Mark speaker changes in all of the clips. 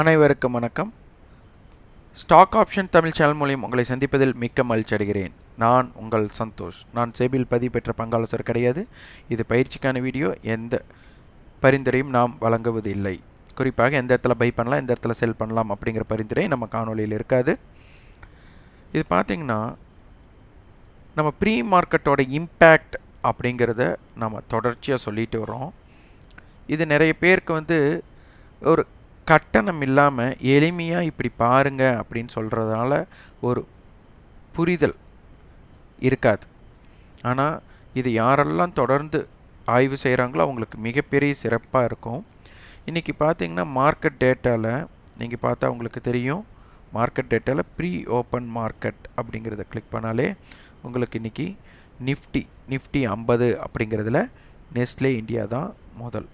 Speaker 1: அனைவருக்கும் வணக்கம். Stock option Tamil channel மூலம் உங்களை சந்திப்பதில் மிக்க மகிழ்ச்சி அடைகிறேன். நான் உங்கள் சந்தோஷ். நான் செபியில் பதிவு பெற்ற பங்காளர் கிடையாது. இது பயிற்சிக்கான வீடியோ. எந்த பரிந்துரையும் நாம் வழங்குவதில்லை. குறிப்பாக எந்த இடத்துல பை பண்ணலாம், எந்த இடத்துல செல் பண்ணலாம் அப்படிங்கிற பரிந்துரை நம்ம காணொலியில் இருக்காது. இது பார்த்திங்கன்னா நம்ம ப்ரீ மார்க்கெட்டோட இம்பேக்ட் அப்படிங்கிறத நம்ம தொடர்ச்சியாக சொல்லிட்டு வரோம். இது நிறைய பேருக்கு ஒரு கட்டணம் இல்லாமல் எளிமையாக இப்படி பாருங்க அப்படின்னு சொல்கிறதுனால ஒரு புரிதல் இருக்காது. ஆனால் இது யாரெல்லாம் தொடர்ந்து ஆய்வு செய்கிறாங்களோ அவங்களுக்கு மிகப்பெரிய சிறப்பாக இருக்கும். இன்றைக்கி பார்த்திங்கன்னா மார்க்கெட் டேட்டாவில் நீங்கள் பார்த்தா உங்களுக்கு தெரியும். மார்க்கெட் டேட்டாவில் ப்ரீ ஓப்பன் மார்க்கெட் அப்படிங்கிறத கிளிக் பண்ணாலே உங்களுக்கு இன்றைக்கி நிஃப்டி 50 அப்படிங்கிறதுல நெஸ்லே இந்தியா தான் முதல்.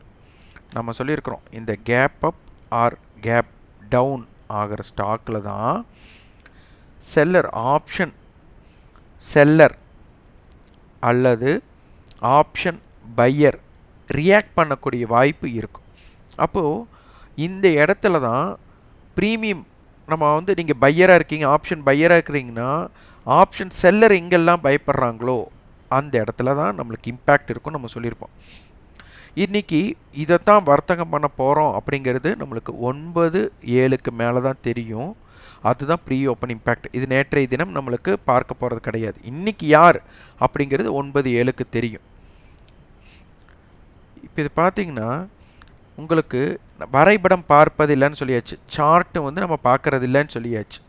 Speaker 1: நம்ம சொல்லியிருக்கிறோம், இந்த cap up or cap down ஆகிற ஸ்டாக்கில் தான் செல்லர் ஆப்ஷன் செல்லர் அல்லது ஆப்ஷன் பையர் ரியாக்ட் பண்ணக்கூடிய வாய்ப்பு இருக்கும். அப்போது இந்த இடத்துல தான் ப்ரீமியம் நம்ம நீங்கள் பையராக இருக்கீங்க, ஆப்ஷன் பையராக இருக்கிறீங்கன்னா ஆப்ஷன் செல்லர் எங்கெல்லாம் பயப்படுறாங்களோ அந்த இடத்துல தான் நம்மளுக்கு இம்பேக்ட் இருக்கும் நம்ம சொல்லியிருப்போம். இன்றைக்கி இதைத்தான் வர்த்தகம் பண்ண போகிறோம் அப்படிங்கிறது நம்மளுக்கு 9/7 மேலே தான் தெரியும். அதுதான் ப்ரீ ஓப்பன் இம்பேக்ட். இது நேற்றைய தினம் நம்மளுக்கு பார்க்க போகிறது கிடையாது. இன்றைக்கி யார் அப்படிங்கிறது 9/7 தெரியும். இப்போ இது பார்த்திங்கன்னா உங்களுக்கு வரைபடம் பார்ப்பது இல்லைன்னு சொல்லியாச்சு, சார்ட்டு நம்ம பார்க்குறது இல்லைன்னு சொல்லியாச்சு.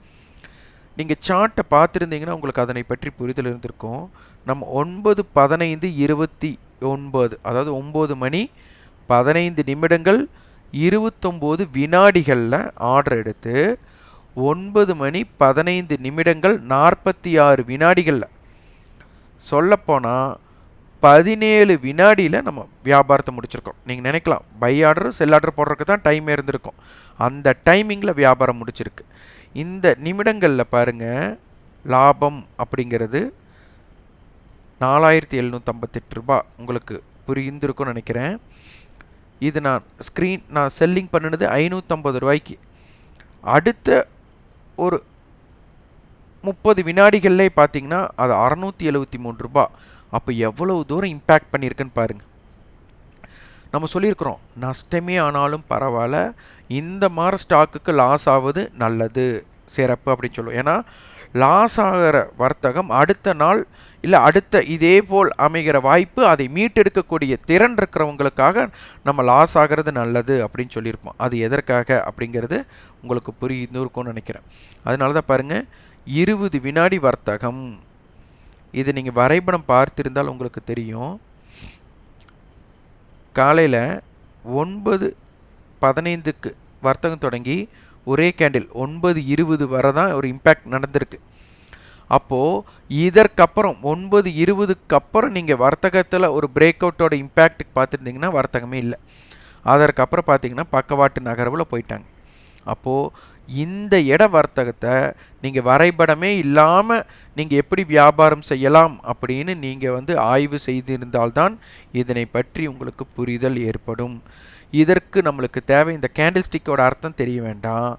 Speaker 1: நீங்கள் சார்ட்டை பார்த்துருந்தீங்கன்னா உங்களுக்கு அதனை பற்றி புரிதல் இருந்திருக்கும். நம்ம 9:15:29 அதாவது 9 மணி 15 நிமிடங்கள் 29 வினாடிகளில் ஆர்டர் எடுத்து 9 மணி 15 நிமிடங்கள் 46 வினாடிகளில் சொல்லப்போனால் 17 வினாடியில் நம்ம வியாபாரத்தை முடிச்சிருக்கோம். நீங்கள் நினைக்கலாம் பை ஆர்டர் செல் ஆர்டர் போடுறதுக்கு தான் டைம் இருந்திருக்கும். அந்த டைமிங்கில் வியாபாரம் முடிச்சிருக்கு. இந்த நிமிடங்களில் பாருங்கள், லாபம் அப்படிங்கிறது 4758 ரூபாய். உங்களுக்கு புரிந்திருக்கும்னு நினைக்கிறேன். இது நான் செல்லிங் பண்ணினது 550 ரூபாய்க்கு. அடுத்த ஒரு 30 வினாடிகள்லே பார்த்தீங்கன்னா அது 673 ரூபாய். அப்போ எவ்வளவு தூரம் இம்பேக்ட் பண்ணியிருக்குன்னு பாருங்கள். நம்ம சொல்லியிருக்கிறோம், நஷ்டமே ஆனாலும் பரவாயில்ல, இந்த மாதிரி ஸ்டாக்குக்கு லாஸ் ஆகுது நல்லது சிறப்பு அப்படின்னு சொல்லுவோம். ஏன்னா லாஸ் ஆகிற வர்த்தகம் அடுத்த நாள் இல்லை அடுத்த இதே போல் அமைகிற வாய்ப்பு, அதை மீட்டெடுக்கக்கூடிய திறன் இருக்கிறவங்களுக்காக நம்ம லாஸ் ஆகிறது நல்லது அப்படின்னு சொல்லியிருப்போம். அது எதற்காக அப்படிங்கிறது உங்களுக்கு புரியுதுன்னு நினைக்கிறேன். அதனால தான் பாருங்கள், 20 வினாடி வர்த்தகம். இது நீங்கள் வரைபடம் பார்த்திருந்தால் உங்களுக்கு தெரியும். காலையில் 9:15 வர்த்தகம் தொடங்கி ஒரே கேண்டில் 9:20 வரை தான் ஒரு இம்பேக்ட் நடந்திருக்கு. அப்போது இதற்கப்புறம் 9:20க்கு அப்புறம் நீங்கள் வர்த்தகத்தில் ஒரு பிரேக் அவுட்டோட இம்பேக்ட்டுக்கு பார்த்துருந்தீங்கன்னா வர்த்தகமே இல்லை. அதற்கப்புறம் பார்த்தீங்கன்னா பக்கவாட்டு நகர்வில் போயிட்டாங்க. அப்போது இந்த இட வர்த்தகத்தை நீங்கள் வரைபடமே இல்லாமல் நீங்கள் எப்படி வியாபாரம் செய்யலாம் அப்படின்னு நீங்கள் ஆய்வு செய்திருந்தால்தான் இதனை பற்றி உங்களுக்கு புரிதல் ஏற்படும். இதற்கு நம்மளுக்கு தேவை, இந்த கேண்டில் ஸ்டிக்கோட அர்த்தம் தெரிய வேண்டாம்.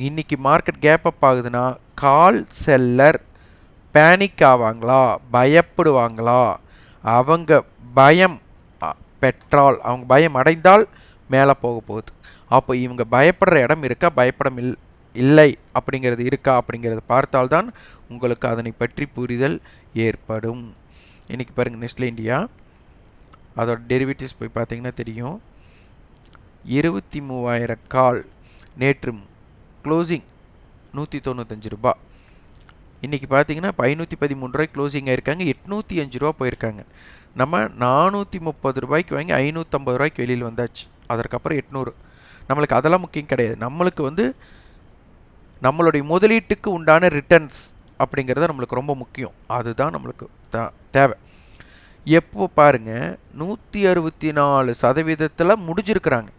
Speaker 1: இன்றைக்கி மார்க்கெட் கேப் அப் ஆகுதுன்னா கால் செல்லர் பேனிக் ஆவாங்களா, பயப்படுவாங்களா, அவங்க பயம் பெற்றால், அவங்க பயம் அடைந்தால் மேலே போக போகுது. அப்போ இவங்க பயப்படுற இடம் இருக்கா, பயப்படம் இல்லை அப்படிங்கிறது இருக்கா அப்படிங்கிறத பார்த்தால்தான் உங்களுக்கு அதனை பற்றி புரிதல் ஏற்படும். இன்றைக்கி பாருங்கள், நெஸ்லே இந்தியா அதோட டெரிவேட்டிவ்ஸ் போய் பார்த்தீங்கன்னா தெரியும். 23,000 கால். நேற்று க்ளோசிங் 195 ரூபாய். இன்றைக்கி பார்த்தீங்கன்னா 513 ரூபாய்க்கு க்ளோசிங் ஆகிருக்காங்க. 805 ரூபா போயிருக்காங்க. நம்ம 430 ரூபாய்க்கு வாங்கி 550 ரூபாய்க்கு வெளியில் வந்தாச்சு. அதற்கப்புறம் 800. நம்மளுக்கு அதெல்லாம் முக்கியம் கிடையாது. நம்மளுக்கு நம்மளுடைய முதலீட்டுக்கு உண்டான ரிட்டர்ன்ஸ் அப்படிங்கிறது நம்மளுக்கு ரொம்ப முக்கியம். அதுதான் நம்மளுக்கு தேவை. எப்போ பாருங்கள், 164% முடிஞ்சிருக்கிறாங்க.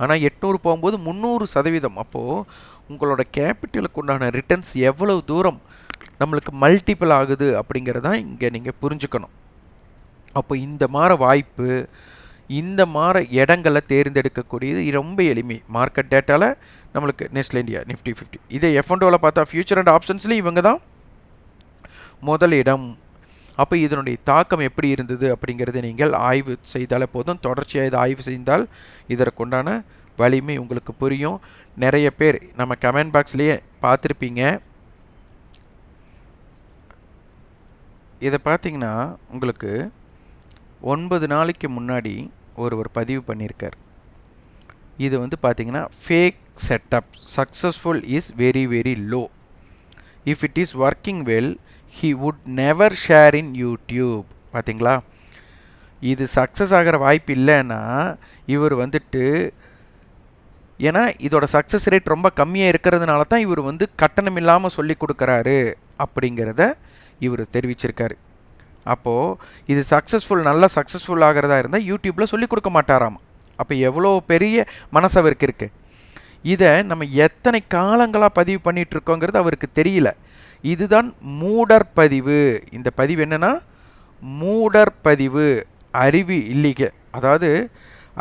Speaker 1: ஆனால் 800 போகும்போது 300%. அப்போது உங்களோட கேபிட்டலுக்கு உண்டான ரிட்டர்ன்ஸ் எவ்வளவு தூரம் நம்மளுக்கு மல்டிபிள் ஆகுது அப்படிங்கிறதான் இங்கே நீங்கள் புரிஞ்சுக்கணும். அப்போ இந்த மாதிரி வாய்ப்பு இந்த மாதிரி இடங்களை தேர்ந்தெடுக்கக்கூடியது ரொம்ப எளிமை. மார்க்கெட் டேட்டாவில் நம்மளுக்கு நெஸ்லே இந்தியா நிஃப்டி 50. இதே F&Oவில் பார்த்தா ஃபியூச்சர் அண்ட் ஆப்ஷன்ஸ்லேயும் இவங்க தான் முதலிடம். அப்போ இதனுடைய தாக்கம் எப்படி இருந்தது அப்படிங்கிறத நீங்கள் ஆய்வு செய்தாலே போதும். தொடர்ச்சியாக இதை ஆய்வு செய்தால் இதற்குண்டான வலிமை உங்களுக்கு புரியும். நிறைய பேர் நம்ம கமெண்ட் பாக்ஸ்லேயே பார்த்துருப்பீங்க. இதை பார்த்தீங்கன்னா உங்களுக்கு 9 நாளைக்கு முன்னாடி ஒருவர் பதிவு பண்ணியிருக்கார். இது வந்து பார்த்தீங்கன்னா fake setup, successful is very very low, if it is working well he would never share in YouTube. பார்த்தீங்களா, இது சக்ஸஸ் ஆகிற வாய்ப்பு இல்லைன்னா இவர் வந்துட்டு, ஏன்னா இதோட சக்ஸஸ் ரேட் ரொம்ப கம்மியாக இருக்கிறதுனால தான் இவர் வந்து கட்டணம் இல்லாமல் சொல்லி கொடுக்குறாரு அப்படிங்கிறத இவர் தெரிவிச்சிருக்காரு. அப்போது இது சக்ஸஸ்ஃபுல், நல்லா சக்ஸஸ்ஃபுல் ஆகிறதா இருந்தால் யூடியூப்பில் சொல்லி கொடுக்க மாட்டாராம். அப்போ எவ்வளோ பெரிய மனசு அவருக்கு இருக்குது. இதை நம்ம எத்தனை காலங்களாக பதிவு பண்ணிகிட்ருக்கோங்கிறது அவருக்கு தெரியல. இதுதான் மூடர் பதிவு. இந்த பதிவு என்னென்னா மூடர் பதிவு, அறிவு இல்லீக, அதாவது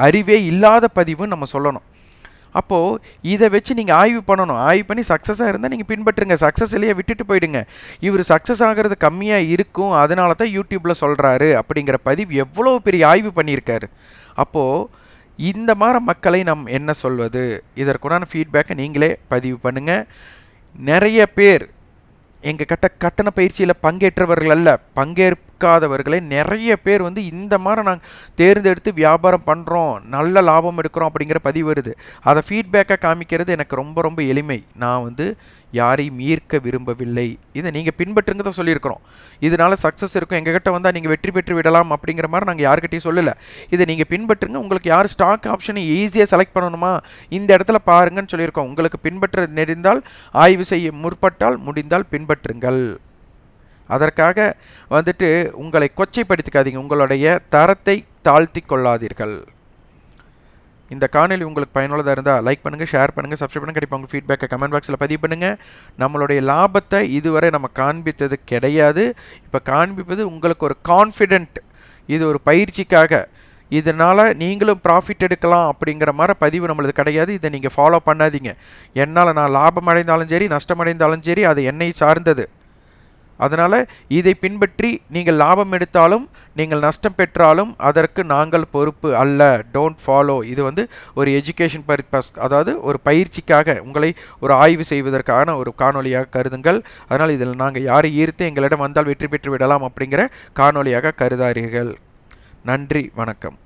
Speaker 1: அறிவே இல்லாத பதிவுன்னு நம்ம சொல்லணும். அப்போது இதை வச்சு நீங்கள் ஆய்வு பண்ணணும். ஆய்வு பண்ணி சக்ஸஸாக இருந்தால் நீங்கள் பின்பற்றுங்க, சக்ஸஸ் இல்லையே விட்டுட்டு போயிடுங்க. இவர் சக்ஸஸ் ஆகிறது கம்மியாக இருக்கும், அதனால தான் யூடியூப்பில் சொல்கிறாரு அப்படிங்கிற பதிவு எவ்வளோ பெரிய ஆய்வு பண்ணியிருக்காரு. அப்போது இந்த மாதிரி மக்களை நாம் என்ன சொல்வது? இதற்குண்டான ஃபீட்பேக்கை நீங்களே பதிவு பண்ணுங்கள். நிறைய பேர் எங்கள் கட்டண பயிற்சியில் பங்கேற்றவர்கள் அல்ல, பங்கேற்காதவர்களே நிறைய பேர் வந்து இந்த மாதிரி நாங்கள் தேர்ந்தெடுத்து வியாபாரம் பண்ணுறோம், நல்ல லாபம் எடுக்கிறோம் அப்படிங்கிற பதிவு வருது. அதை ஃபீட்பேக்காக காமிக்கிறது எனக்கு ரொம்ப ரொம்ப எளிமை. நான் வந்து யாரையும் ஈர்க்க விரும்பவில்லை. இதை நீங்கள் பின்பற்றுங்க தான் சொல்லியிருக்கிறோம். இதனால் சக்ஸஸ் இருக்கும், எங்ககிட்ட வந்தால் நீங்கள் வெற்றி பெற்று விடலாம் அப்படிங்கிற மாதிரி நாங்கள் யார்கிட்டையும் சொல்லலை. இதை நீங்கள் பின்பற்றுங்க. உங்களுக்கு யார் ஸ்டாக் ஆப்ஷனை ஈஸியாக செலக்ட் பண்ணணுமா இந்த இடத்துல பாருங்கன்னு சொல்லியிருக்கோம். உங்களுக்கு பின்பற்ற நெறிந்தால், ஆய்வு செய்ய முற்பட்டால், முடிந்தால் பின்பற்றுங்கள். அதற்காக வந்துட்டு உங்களை கொச்சைப்படுத்திக்காதீங்க, உங்களுடைய தரத்தை தாழ்த்தி கொள்ளாதீர்கள். இந்த காணொலி உங்களுக்கு பயனுள்ளதாக இருந்தால் லைக் பண்ணுங்கள், ஷேர் பண்ணுங்கள், சப்ஸ்கிரைப் பண்ணுங்கள். கண்டிப்பாக உங்கள் ஃபீட்பேக்கை கமெண்ட் பாக்ஸில் பதிவு பண்ணுங்கள். நம்மளுடைய லாபத்தை இதுவரை நம்ம காண்பித்தது கிடையாது. இப்போ காண்பிப்பது உங்களுக்கு ஒரு கான்ஃபிடென்ட், இது ஒரு பயிற்சிக்காக, இதனால் நீங்களும் ப்ராஃபிட் எடுக்கலாம் அப்படிங்கிற மாதிரி பதிவு நம்மளது கிடையாது. இதை நீங்கள் ஃபாலோ பண்ணாதீங்க. என்னால் நான் லாபம் அடைந்தாலும் சரி, நஷ்டம் அடைந்தாலும் சரி, அது என்னை சார்ந்தது. அதனால் இதை பின்பற்றி நீங்கள் லாபம் எடுத்தாலும் நீங்கள் நஷ்டம் பெற்றாலும் அதற்கு நாங்கள் பொறுப்பு அல்ல. Don't follow. இது வந்து ஒரு எஜுகேஷன் பர்பஸ், அதாவது ஒரு பயிற்சிக்காக, உங்களை ஒரு ஆய்வு செய்வதற்கான ஒரு காணொலியாக கருதுங்கள். அதனால் இதில் நாங்கள் யாரை ஈர்த்து எங்களிடம் வந்தால் வெற்றி பெற்று விடலாம் அப்படிங்கிற காணொலியாக கருதாதீர்கள். நன்றி, வணக்கம்.